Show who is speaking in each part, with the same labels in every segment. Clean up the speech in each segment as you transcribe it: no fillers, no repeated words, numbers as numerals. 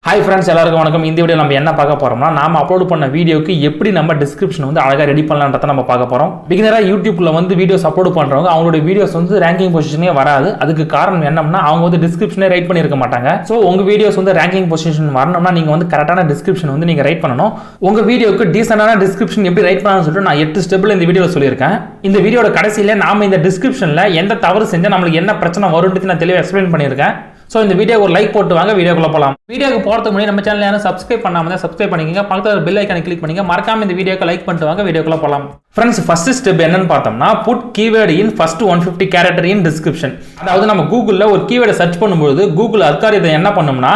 Speaker 1: Hi friends, எல்லாருக்கும் வணக்கம். இந்த வீடியோல நம்ம என்ன பார்க்க போறோம்னா நாம அப்லோட் பண்ண வீடியோக்கு எப்படி நம்ம டிஸ்கிரிப்ஷன் வந்து அழகா ரெடி பண்ணலாம்ன்றத நம்ம பார்க்க போறோம். பிகினரா YouTubeல வந்து வீடியோஸ் அப்லோட் பண்றவங்க அவங்களோட வீடியோஸ் வந்து ரேங்கிங் பொசிஷனே வராது. அதுக்கு காரணம் என்னன்னா அவங்க வந்து டிஸ்கிரிப்ஷனே ரைட் பண்ணிருக்க மாட்டாங்க. சோ உங்க வீடியோஸ் வந்து ரேங்கிங் பொசிஷன் வரணும்னா நீங்க வந்து கரெக்ட்டான டிஸ்கிரிப்ஷன் வந்து நீங்க ரைட் பண்ணனும். உங்க வீடியோக்கு டீசன்ட்டான டிஸ்கிரிப்ஷன் எப்படி ரைட் பண்ணலாம்னு சொல்லிட்டு நான் 8 ஸ்டெப்ல இந்த வீடியோல சொல்லிருக்கேன். இந்த வீடியோட கடைசியில நாம இந்த டிஸ்கிரிப்ஷன்ல எந்த தவறு செஞ்சா நமக்கு என்ன பிரச்சனை வரும்னு நான் தெளிவா எக்ஸ்பிளைன் பண்ணிருக்கேன். So இந்த வீடியோக்கு ஒரு லைக் போட்டு வாங்க வீடியோக்குள்ள போலாம். வீடியோக்கு போறதுக்கு முன்னாடி நம்ம சேனலை யாரும் சப்ஸ்கிரைப் பண்ணாம இருந்தா சப்ஸ்கிரைப் பண்ணிக்கங்க. பக்கத்துல பெல் ஐகானை கிளிக் பண்ணுங்க. மறக்காம இந்த வீடியோக்கு லைக் பண்ணிட்டு வாங்க வீடியோக்குள்ள போலாம். Friends, first step என்னன்னு பார்த்தோம்னா put keyword in first 150 character in description. அதாவது நம்ம கூகுள்ல ஒரு கீவேர்டை சர்ச் பண்ணும்போது கூகுள் அல்காரிதம் என்ன பண்ணும்னா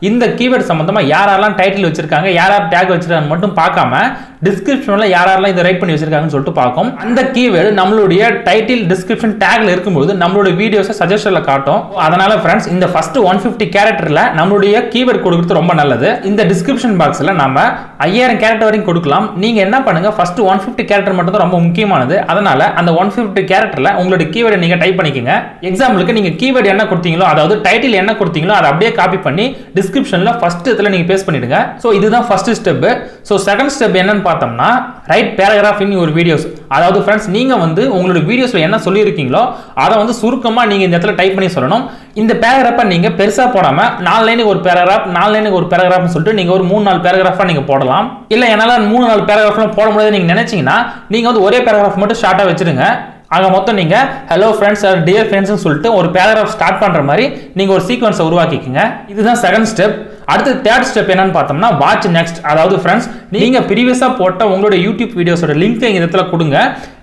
Speaker 1: இந்த கீவேர்ட் சம்பந்தமா யாரெல்லாம் டைட்டில் வச்சிருக்காங்க யார் டேக் வச்சிருக்காங்க மட்டும் பார்க்காம டிஸ்கிரிப்ஷன்ல யாரெல்லாம் இதை ரைட் பண்ணி வச்சிருக்காங்கன்னு சொல்லிட்டு பார்க்கும். அந்த கீவேர்டு நம்மளுடைய டைட்டில் டிஸ்கிரிப்ஷன் டேக்ல இருக்கும்போது நம்மளோட வீடியோஸை சஜஷன்ல காட்டும். அதனால ஃப்ரெண்ட்ஸ் இந்த ஃபர்ஸ்ட் 150 கேரக்டர்ல நம்மளுடைய கீவேர்ட் கொடுக்கிறது ரொம்ப நல்லது. இந்த டிஸ்கிரிப்ஷன் பாக்ஸ்ல நாம 5000 கேரக்டர் வரைக்கும் கொடுக்கலாம். நீங்க என்ன பண்ணுங்க ஃபர்ஸ்ட் 150 கேரக்டர் மட்டும் தான் ரொம்ப முக்கியமானது. அதனால அந்த 150 கேரக்டர்ல உங்களுடைய கீவேர்டை நீங்க டைப் பண்ணிக்கங்க. எக்ஸாம்பிளுக்கு நீங்க கீவேர்ட் என்ன கொடுத்தீங்களோ அதாவது டைட்டில் என்ன கொடுத்தீங்களோ அதை அப்படியே காப்பி பண்ணி டிஸ்கிரிப்ஷன்ல ஃபர்ஸ்ட் இடத்துல நீங்க பேஸ்ட் பண்ணிடுங்க. சோ இதுதான் first step. So second step என்னன்னு பார்த்தோம்னா right paragraph in your videos. அதாவது ஃப்ரெண்ட்ஸ் நீங்க வந்து உங்களோட வீடியோஸ்ல என்ன சொல்லியிருக்கீங்களோ அதை வந்து சுருக்கமா நீங்க இந்த இடத்துல டைப் பண்ணி சொல்லணும். இந்த பேராகிராஃபை நீங்க பெருசா போடாம 4 லைனுக்கு ஒரு பேராகிராஃப் 4 லைனுக்கு ஒரு பேராகிராஃப்னு சொல்லிட்டு நீங்க ஒரு 3-4 பேராகிராஃபா நீங்க போடலாம். இல்ல என்னால 3-4 பேராகிராஃப்லாம் போட முடியாது நீங்க நினைச்சீங்கன்னா நீங்க வந்து ஒரே பேராகிராஃப் மட்டும் ஷார்ட்டா வச்சிருங்க. ஆக மொத்தம் நீங்க ஹலோ ஃப்ரெண்ட்ஸ் ஆர் டியர் ஃப்ரெண்ட்ஸ்னு சொல்லிட்டு ஒரு பேராகிராஃப் ஸ்டார்ட் பண்ற மாதிரி நீங்க ஒரு சீக்வன்ஸை உருவாக்கிக்கங்க. இதுதான் செகண்ட் ஸ்டெப். அடுத்து தேர்ட் ஸ்டெப் என்னன்னு பார்த்தோம்னா வாட்ச் நெக்ஸ்ட். அதாவது ஃப்ரெண்ட்ஸ் நீங்க ப்ரீவியஸா போட்ட உங்களோட யூடியூப் வீடியோஸோட லிங்க் இந்த இடத்துல கொடுங்க.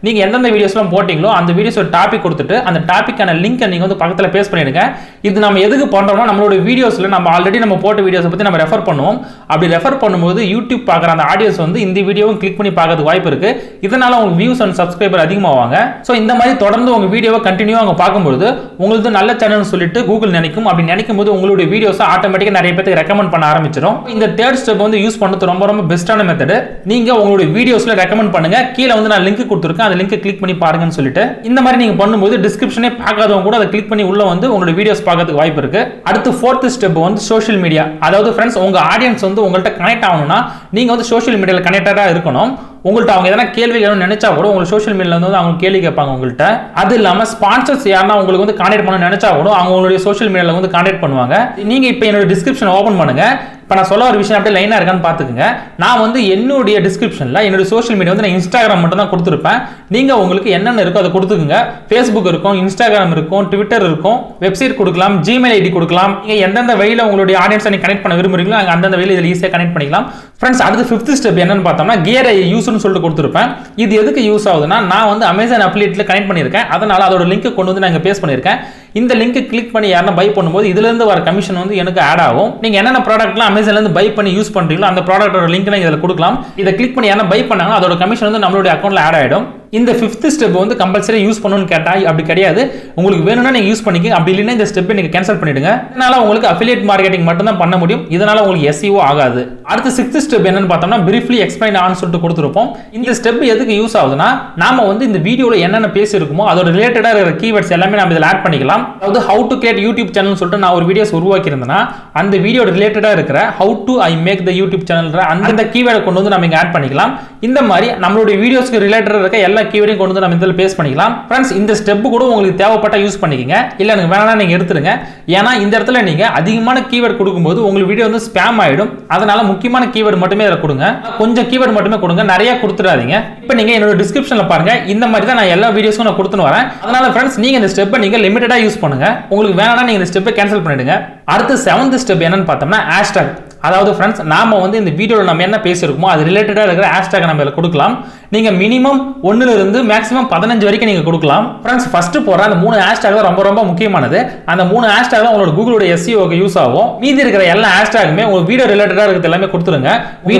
Speaker 1: நீங்க எந்தெந்த வீடியோஸ்லாம் போட்டீங்களோ அந்த வீடியோஸோட டாபிக் கொடுத்துட்டு அந்த டாபிக்கான லிங்கை நீங்க வந்து பக்கத்துல பேஸ்ட் பண்ணிடுங்க. இது நம்ம எதுக்கு பண்றோம்னா நம்மளோட வீடியோஸ்ல நம்ம ஆல்ரெடி நம்ம போட்ட வீடியோஸை பத்தி நம்ம ரெஃபர் பண்ணுவோம். அப்படி ரெஃபர் பண்ணும்போது யூடியூப் பார்க்குற அந்த ஆடியன்ஸ் வந்து இந்த வீடியோவும் கிளிக் பண்ணி பார்க்கறதுக்கு வாய்ப்பு இருக்கு. இதனால உங்களுக்கு வியூஸ் அண்ட் சப்ஸ்கிரைபர் அதிகமாவாங்க. ஸோ இந்த மாதிரி தொடர்ந்து உங்க வீடியோவை கண்டினியூ அவங்க பார்க்கும்போது உங்களுக்கு நல்ல சேனல் சொல்லிட்டு கூகுள் நினைக்கும். அப்படி நினைக்கும் போது உங்களுடைய வீடியோஸை ஆட்டோமேட்டிக்கா நிறைய பேருக்கு ரெக்கமெண்ட் பண்ண ஆரம்பிச்சிடும். இந்த தேர்ட் ஸ்டெப் வந்து யூஸ் பண்றது ரொம்ப ரொம்ப பெஸ்டான மெத்தட். நீங்க உங்களுடைய வீடியோஸ்ல ரெக்கமெண்ட் பண்ணுங்க. கீழே வந்து நான் லிங்க் கொடுத்துருக்கேன். அந்த லிங்கை கிளிக் பண்ணி பாருங்கன்னு சொல்லிட்டு இந்த மாதிரி நீங்க பண்ணும்போது டிஸ்கிரிப்ஷனே பார்க்காதவங்க கூட அதை கிளிக் பண்ணி உள்ள வந்து உங்களோட வீடியோஸ் பார்க்கறதுக்கு வாய்ப்பு இருக்கு. அடுத்து ஃபோர்த் ஸ்டெப் வந்து சோஷியல் மீடியா. அதாவது ஃப்ரெண்ட்ஸ் உங்க ஆடியன்ஸ் வந்து உங்கள்கிட்ட கனெக்ட் ஆகணும்னா நீங்க வந்து சோஷியல் மீடியால கனெக்டடா இருக்கணும். உங்கள்கிட்ட அவங்க எதனா கேள்வி கேட்கணும்னு நினைச்சா கூட உங்களுக்கு சோஷியல் மீடியால வந்து அவங்க கேள்வி கேட்பாங்க உங்கள்கிட்ட. அது இல்லாம ஸ்பான்சர்ஸ் யாரா உங்களுக்கு வந்து கான்டாக்ட் பண்ண நினைச்சா கூட அவங்க உங்களுடைய சோஷியல் மீடியால வந்து கான்டாக்ட் பண்ணுவாங்க. நீங்க இப்போ என்னோட டிஸ்கிரிப்ஷன் ஓபன் பண்ணுங்க. இப்போ நான் சொல்ல ஒரு விஷயம் அப்படியே லைனா இருக்கான்னு பாத்துக்கங்க. நான் வந்து என்னுடைய டிஸ்கிரிப்ஷன்ல என்னோட சோஷியல் மீடியா வந்து நான் இன்ஸ்டாகிராம் மட்டும் தான் கொடுத்துருப்பேன். நீங்க உங்களுக்கு என்னென்ன இருக்கோ அதை கொடுத்துக்குங்க. ஃபேஸ்புக் இருக்கும், இன்ஸ்டாகிராம் இருக்கும், ட்விட்டர் இருக்கும், வெப்சைட் கொடுக்கலாம், ஜிமெயில் ஐடி கொடுக்கலாம். நீங்க எந்தெந்த வழியில உங்களுடைய ஆடியன்ஸை நீங்க கனெக்ட் பண்ண விரும்புறீங்களோ அந்தந்த வழியில இதில் ஈஸியாக கனெக்ட் பண்ணிக்கலாம். ஃப்ரெண்ட்ஸ் அடுத்து ஃபிஃப்த் ஸ்டெப் என்னன்னு பார்த்தோம்னா கியர் யூஸ்னு சொல்லிட்டு கொடுத்துருப்பேன். இது எதுக்கு யூஸ் ஆகுதுன்னா நான் வந்து அமேசான் அஃபிலியேட்ல கனெக்ட் பண்ணியிருக்கேன். அதனால அதோட லிங்க் கொண்டு வந்து நான் இங்க பேஸ்ட் பண்ணியிருக்கேன். இந்த லிங்க் கிளிக் பண்ணி யாரா பை பண்ணும்போது இதுல இருந்து வர கமிஷன் வந்து எனக்கு ஆட் ஆகும். நீங்க என்னென்ன ப்ராடக்ட்லாம் அமேசான்ல இருந்து பை பண்ணி யூஸ் பண்றீங்களோ அந்த ப்ராடக்ட்டோட லிங்க் நீங்க இதுல கொடுக்கலாம். இதை கிளிக் பண்ணி யாரா பை பண்ணாங்க அதோட கமிஷன் வந்து நம்மளுடைய அக்கௌண்ட்ல ஆட் ஆயிடும். இந்த ஃபிஃப்த் ஸ்டெப் வந்து கம்பல்சரி யூஸ் பண்ணணும்னு கேட்டா அப்படி கிடையாது. உங்களுக்கு வேணும்னா நீங்க யூஸ் பண்ணிக்க. அப்படி இல்லைன்னா இந்த ஸ்டெப்பை நீங்க கேன்சல் பண்ணிடுங்க. இதனால உங்களுக்கு அஃபிலியேட் மார்க்கெட்டிங் மட்டும் தான் பண்ண முடியும். இதனால உங்களுக்கு SEO ஆகாது. அடுத்து சிக்ஸ்த் ஸ்டெப் என்னன்னு பார்த்தோம்னா briefly explain ஆன் சொல்லிட்டு கொடுத்துருப்போம். இந்த ஸ்டெப் எதுக்கு யூஸ் ஆகுதுன்னா நாம வந்து இந்த வீடியோல என்னென்ன பேசியிருக்கோமோ அதோட ரிலேட்டடா இருக்கிற கீவேர்ட்ஸ் எல்லாமே நம்ம இதில் ஆட் பண்ணிக்கலாம். அதாவது how to create YouTube channel சொல்லிட்டு நான் ஒரு வீடியோஸ் உருவாக்கி இருந்தேன்னா அந்த வீடியோட ரிலேட்டடா இருக்கிற how to I make the YouTube channel அந்த கீவேர்டை கொண்டு வந்து நம்ம இங்க ஆட் பண்ணிக்கலாம். இந்த மாதிரி நம்மளுடைய வீடியோஸ்க்கு ரிலேட்டடா இருக்க எல்லா கீவேர்டையும் கொண்டு வந்து நம்ம இதில் பேஸ்ட் பண்ணிக்கலாம். ஃப்ரெண்ட்ஸ் இந்த ஸ்டெப் கூட உங்களுக்கு தேவைப்பட்டா யூஸ் பண்ணிக்கங்க. இல்ல எனக்கு வேணா நீங்க எடுத்துருங்க. ஏன்னா இந்த இடத்துல நீங்க அதிகமான கீவேர்ட் கொடுக்கும்போது உங்களுக்கு வீடியோ வந்து ஸ்பாம் ஆயிடும். அதனால முக்கியமான கீவேர்ட் மட்டுமே இதில் கொடுங்க. கொஞ்சம் கீவேர்ட் மட்டுமே கொடுங்க. நிறைய கொடுத்துடாதீங்க. இப்போ நீங்க என்னோட டிஸ்கிரிப்ஷன்ல பாருங்க. இந்த மாதிரி தான் நான் எல்லா வீடியோஸ்க்கும் நான் கொடுத்துன்னு வரேன். அதனால ஃப்ரெண்ட்ஸ் நீங்க இந்த ஸ்டெப்பை நீங்க லிமிட்டடா யூஸ் பண்ணுங்க. உங்களுக்கு வேணா நீங்க இந்த ஸ்டெப்பை கேன்சல் பண்ணிடுங்க. அடுத்து செவன்த் ஸ்டெப் என்னன்னு பார்த்தோம்னா ஹேஷ்டாக். அதாவது ஃப்ரெண்ட்ஸ் நாம வந்து இந்த வீடியோல நம்ம என்ன பேசியிருக்கோமோ அது ரிலேட்டடா இருக்கிற ஹேஷ்டாக் நம்ம இதில் கொடுக்கலாம். நீங்க மினிமம் 1ல இருந்து மேக்ஸிமம் 15 வரைக்கும் நீங்க கொடுக்கலாம். ஃப்ரெண்ட்ஸ் ஃபர்ஸ்ட் போற அந்த 3 ஹேஷ்டாக் தான் ரொம்ப ரொம்ப முக்கியமானது. அந்த 3 ஹேஷ்டாக் தான் உங்களோட கூகுளோட SEOக்கு யூஸ் ஆகும். மீதி இருக்கிற எல்லா ஹேஷ்டாகுமே உங்க வீடியோ ரிலேட்டடா இருக்கிறது எல்லாமே கொடுத்துருங்க.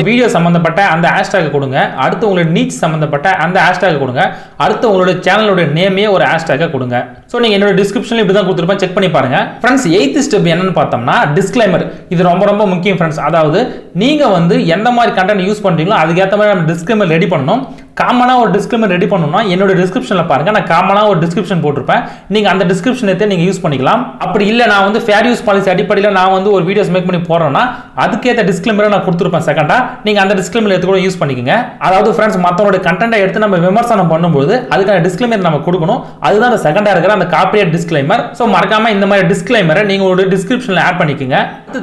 Speaker 1: வீடியோ சம்பந்தப்பட்ட அந்த ஹேஷ்டாக் கொடுங்க. அடுத்து உங்களோட நீச் சம்பந்தப்பட்ட அந்த ஹேஷ்டாக் கொடுங்க. அடுத்து உங்களோட சேனலோட நேமே ஒரு ஹேஷ்டாக கொடுங்க. சோ நீங்க என்னோட டிஸ்கிரிப்ஷன்ல இப்படி தான் கொடுத்துருப்பேன். செக் பண்ணி பாருங்க. ஃப்ரெண்ட்ஸ் 8th ஸ்டெப் என்னன்னு பார்த்தோம்னா டிஸ்க்ளைமர். இது ரொம்ப ரொம்ப முக்கியம் ஃப்ரெண்ட்ஸ். அதாவது நீங்க வந்து எந்த மாதிரி கண்டென்ட் யூஸ் பண்றீங்களோ அதுக்கு ஏத்த மாதிரி நம்ம டிஸ்க்ளைமர் ரெடி பண்ணணும். காமனா ஒரு டிஸ்க்ளைமர் ரெடி பண்ணனும்னா என்னோட டிஸ்கிரிப்ஷன்ல பாருங்க, நான் காமனா ஒரு டிஸ்கிரிப்ஷன் போட்டுருப்பேன். நீங்க அந்த டிஸ்கிரிப்ஷனை நீங்க யூஸ் பண்ணிக்கலாம். அப்படி இல்ல நான் வந்து ஃபேர் யூஸ் பாலிசி அடிப்படையில் நான் வந்து ஒரு வீடியோஸ் மேக் பண்ணி போறேன்னா அதுக்கேற்ற டிஸ்க்ளைமரை நான் கொடுத்துருப்பேன் செகண்டா. நீங்க அந்த டிஸ்க்ளைமர் எடுத்து கூட யூஸ் பண்ணிக்கங்க. அதாவது ஃப்ரெண்ட்ஸ், மத்தவங்களோட கண்டென்ட்டை எடுத்து நம்ம விமர்சனம் பண்ணும்போது அதுக்கான டிஸ்க்ளைமர் நம்ம கொடுக்கணும். அதுதான் அந்த செகண்டா இருக்கிற அந்த காப்பிரைட் டிஸ்க்ளைமர். சோ மறக்காம இந்த மாதிரி டிஸ்க்ளைமரை நீங்க ஒரு டிஸ்கிரிப்ஷன்ல ஆட் பண்ணிக்கங்க.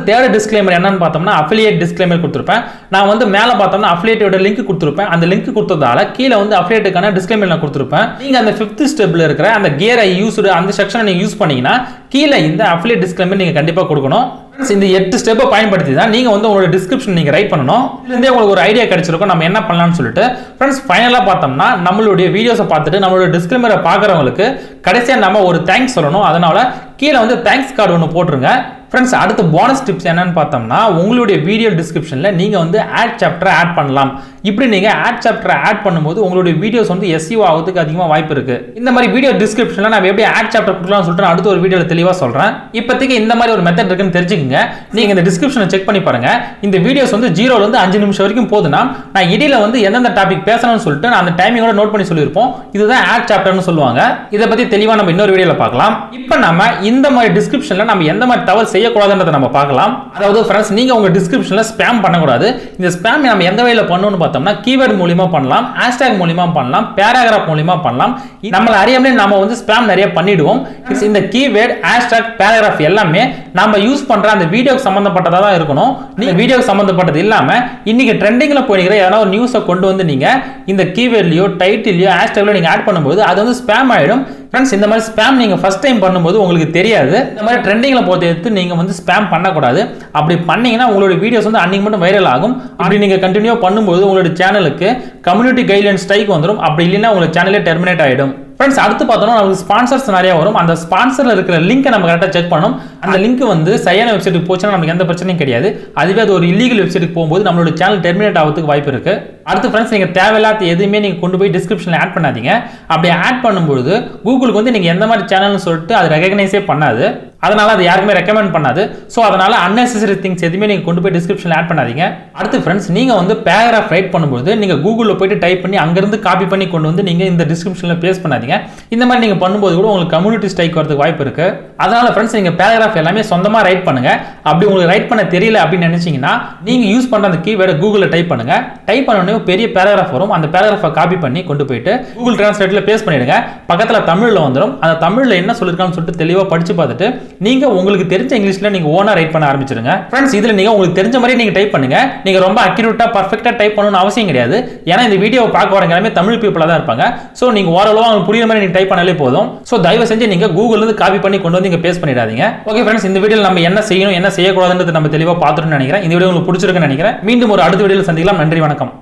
Speaker 1: தேர்ட் டிஸ்க்ளைமர் என்னன்னு பார்த்தோம்னா அஃபிலியேட் டிஸ்க்ளைமர் கொடுத்திருப்பேன். நான் வந்து மேல பார்த்தோம்னா அஃபிலியேட்டோட லிங்க் கொடுத்திருப்பேன். அந்த லிங்க் கொடுத்ததால கீழ வந்து அஃபிலியேட்டுக்கான டிஸ்க்ளைமர் நான் கொடுத்திருப்பேன். நீங்க அந்த 5th ஸ்டெப்ல இருக்கிற அந்த கியர் ஐ யூஸ்டு அந்த செக்ஷனை நீங்க யூஸ் பண்ணீங்கன்னா கீழ இந்த அஃபிலியேட் டிஸ்க்ளைமர் நீங்க கண்டிப்பா கொடுக்கணும். இந்த 8 ஸ்டெப்பை பயன்படுத்தி தான் நீங்க வந்து உங்களோட டிஸ்கிரிப்ஷன் நீங்க ரைட் பண்ணணும். இதுல உங்களுக்கு ஒரு ஐடியா கிடைச்சிருக்கும் நம்ம என்ன பண்ணலாம்னு சொல்லிட்டு. ஃப்ரெண்ட்ஸ், ஃபைனலா பார்த்தோம்னா நம்மளுடைய வீடியோஸை பார்த்துட்டு நம்மளோட டிஸ்க்ளைமரை பார்க்குறவங்களுக்கு கடைசியா நம்ம ஒரு தேங்க்ஸ் சொல்லணும். அதனால கீழே வந்து தேங்க்ஸ் கார்டு ஒன்று போட்டுருங்க. ஃப்ரெண்ட்ஸ், அடுத்த போனஸ் டிப்ஸ் என்னன்னு பார்த்தோம்னா உங்களுடைய வீடியோ டிஸ்கிரிப்ஷனில் நீங்கள் வந்து ஆட் சாப்டரை ஆட் பண்ணலாம். இப்படி நீங்கள் ஆட் சாப்டரை ஆட் பண்ணும்போது உங்களுடைய வீடியோஸ் வந்து SEO ஆகிறதுக்கு அதிகமாக வாய்ப்பு இருக்கு. இந்த மாதிரி வீடியோ டிஸ்கிரிப்ஷனில் நான் எப்படி ஆட் சாப்டர் கொடுக்கலாம்னு சொல்லிட்டு நான் அடுத்த ஒரு வீடியோவில் தெளிவாக சொல்கிறேன். இப்போதைக்கு இந்த மாதிரி ஒரு மெத்தட் இருக்குன்னு தெரிஞ்சுக்கங்க. நீங்கள் இந்த டிஸ்கிரிப்ஷனை செக் பண்ணி பாருங்க. இந்த வீடியோஸ் வந்து 0லேருந்து 5 நிமிஷம் வரைக்கும் போதுன்னா நான் இடையில வந்து எந்தெந்த டாபிக் பேசணும்னு சொல்லிட்டு நான் அந்த டைமிங்கோட நோட் பண்ணி சொல்லியிருப்போம். இதுதான் ஆட் சாப்டர்னு சொல்லுவாங்க. இதை பற்றி தெளிவாக நம்ம இன்னொரு வீடியோவில் பார்க்கலாம். இப்போ நம்ம இந்த மாதிரி டிஸ்கிரிப்ஷனில் நம்ம எந்த மாதிரி தவறு செய்யக்கூடாதுன்றதை நம்ம பார்க்கலாம். அதாவது ஃப்ரெண்ட்ஸ், நீங்க உங்க டிஸ்கிரிப்ஷன்ல ஸ்பாம் பண்ணக்கூடாது. இந்த ஸ்பாம் நம்ம எந்த வகையில பண்ணணும்னு பார்த்தோம்னா கீவேர்ட் மூலமா பண்ணலாம், ஹேஷ்டேக் மூலமா பண்ணலாம், பேராகிராஃப் மூலமா பண்ணலாம். நம்மள அறியாமலே நாம வந்து ஸ்பாம் நிறைய பண்ணிடுவோம். இந்த கீவேர்ட், ஹேஷ்டேக், பேராகிராஃப் எல்லாமே நாம யூஸ் பண்ற அந்த வீடியோக்கு சம்பந்தப்பட்டதா தான் இருக்கணும். நீங்க வீடியோக்கு சம்பந்தப்பட்டது இல்லாம இன்னைக்கு ட்ரெண்டிங்ல போயிடுற ஏதாவது ஒரு நியூஸை கொண்டு வந்து நீங்க இந்த கீவேர்ட்லயோ டைட்டிலையோ ஹேஷ்டேக்லயோ நீங்க ஆட் பண்ணும்போது அது வந்து ஸ்பாம் ஆயிடும். ஃப்ரெண்ட்ஸ், இந்த மாதிரி ஸ்பாம் நீங்க ஃபர்ஸ்ட் டைம் பண்ணும்போது உங்களுக்கு தெரியாது. இந்த மாதிரி ட்ரெண்டிங்ல போட்டு எடுத்து நீங்க வந்து ஸ்பாம் பண்ணக்கூடாது. அப்படி பண்ணீங்கன்னா உங்களோட வீடியோஸ் வந்து அன்னைக்கு மட்டும் வைரல் ஆகும். அப்படி நீங்க கண்டினியூ பண்ணும்போது உங்களோட சேனலுக்கு கம்யூனிட்டி கைட்லைன் ஸ்ட்ரைக் வந்துடும். அப்படி இல்லைன்னா உங்களோட சேனலே டெர்மினேட் ஆயிடும். ஃப்ரெண்ட்ஸ், அடுத்து பார்த்தோம்னா நமக்கு ஸ்பான்சர்ஸ் நிறைய வரும். அந்த ஸ்பான்சர்ல இருக்கிற லிங்கை நம்ம கரெக்டாக செக் பண்ணணும். அந்த லிங்க் வந்து சரியான வெப்சைட்டுக்கு போச்சுன்னா நமக்கு எந்த பிரச்சனையும் கிடையாது. அதுவே அது ஒரு இல்லீகல் வெப்சைட்டுக்கு போகும்போது நம்மளோட சேனல் டெர்மினேட் ஆகிறதுக்கு வாய்ப்பு இருக்கு. அடுத்து ஃப்ரெண்ட்ஸ், நீங்க தேவையில்லாத எதுவுமே நீங்க கொண்டு போய் டிஸ்கிரிப்ஷன்ல ஆட் பண்ணாதீங்க. அப்படி ஆட் பண்ணும்போது கூகுளுக்கு வந்து நீங்க எந்த மாதிரி சேனல்னு சொல்லிட்டு அது ரெகக்னைஸே பண்ணாது. அதனால அது யாருக்குமே ரெக்கமெண்ட் பண்ணாது. ஸோ அதனால அன்னெசரி திங்ஸ் எதுவுமே நீங்க கொண்டு போய் டிஸ்கிரிப்ஷன்ல ஆட் பண்ணாதீங்க. அடுத்து ஃப்ரெண்ட்ஸ், நீங்க வந்து பேராகிராஃப் ரைட் பண்ணும்போது நீங்க கூகுள்ல போயிட்டு டைப் பண்ணி அங்கிருந்து காப்பி பண்ணி கொண்டு வந்து நீங்க இந்த டிஸ்கிரிப்ஷன்ல பேஸ்ட் பண்ணாதீங்க. இந்த மாதிரி நீங்க பண்ணும்போது கூட உங்களுக்கு கம்யூனிட்டி ஸ்ட்ரைக் வரதுக்கு வாய்ப்பு இருக்கு. அதனால ஃப்ரெண்ட்ஸ், நீங்க பேராகிராஃப் எல்லாமே சொந்தமா ரைட் பண்ணுங்க. அப்படி உங்களுக்கு ரைட் பண்ண தெரியல அப்படின்னு நினைச்சீங்கன்னா நீங்க யூஸ் பண்ற அந்த கீவேர்டை கூகுள்ல டைப் பண்ணுங்க. டைப் பண்ண உடனே பெரிய பேராகிராஃப் வரும். அந்த பேராகிராஃபை காப்பி பண்ணி கொண்டு போயிட்டு கூகுள் டிரான்ஸ்லேட்ல பேஸ்ட் பண்ணிடுங்க. பக்கத்துல தமிழ்ல வந்துடும். அந்த தமிழ்ல என்ன சொல்லிருக்கான்னு சொல்லிட்டு தெளிவா படிச்சு பார்த்துட்டு நீங்க உங்களுக்கு தெரிஞ்ச இங்கிலீஷ்ல நீங்க ஓனா ரைட் பண்ண ஆரம்பிச்சிருங்க. ஃப்ரெண்ட்ஸ், இதுல நீங்க உங்களுக்கு தெரிஞ்ச மாதிரி நீங்க டைப் பண்ணுங்க. நீங்க ரொம்ப அக்யூரேட்டா பர்ஃபெக்ட்டா டைப் பண்ணணும்னு அவசியம் கிடையாது. ஏன்னா இந்த வீடியோவை பார்க்க வரவங்க எல்லாமே தமிழ் பீப்புளா தான் இருப்பாங்க. சோ நீங்க ஓரளவு உங்களுக்கு புரியுற மாதிரி நீங்க டைப் பண்ணாலே போதும். சோ தயவு செஞ்சு நீங்க கூகுள்ல இருந்து காப்பி பண்ணி கொண்டு வந்து நீங்க பேஸ்ட் பண்ணிடாதீங்க. ஓகே ஃப்ரெண்ட்ஸ், இந்த வீடியோல நம்ம என்ன செய்யணும் என்ன செய்யக்கூடாதுன்னு நம்ம தெளிவா பார்த்துட்டோம்னு நினைக்கிறேன். இந்த வீடியோ உங்களுக்கு பிடிச்சிருக்குன்னு நினைக்கிறேன். மீண்டும் ஒரு அடுத்த வீடியோல சந்திக்கலாம். நன்றி, வணக்கம்.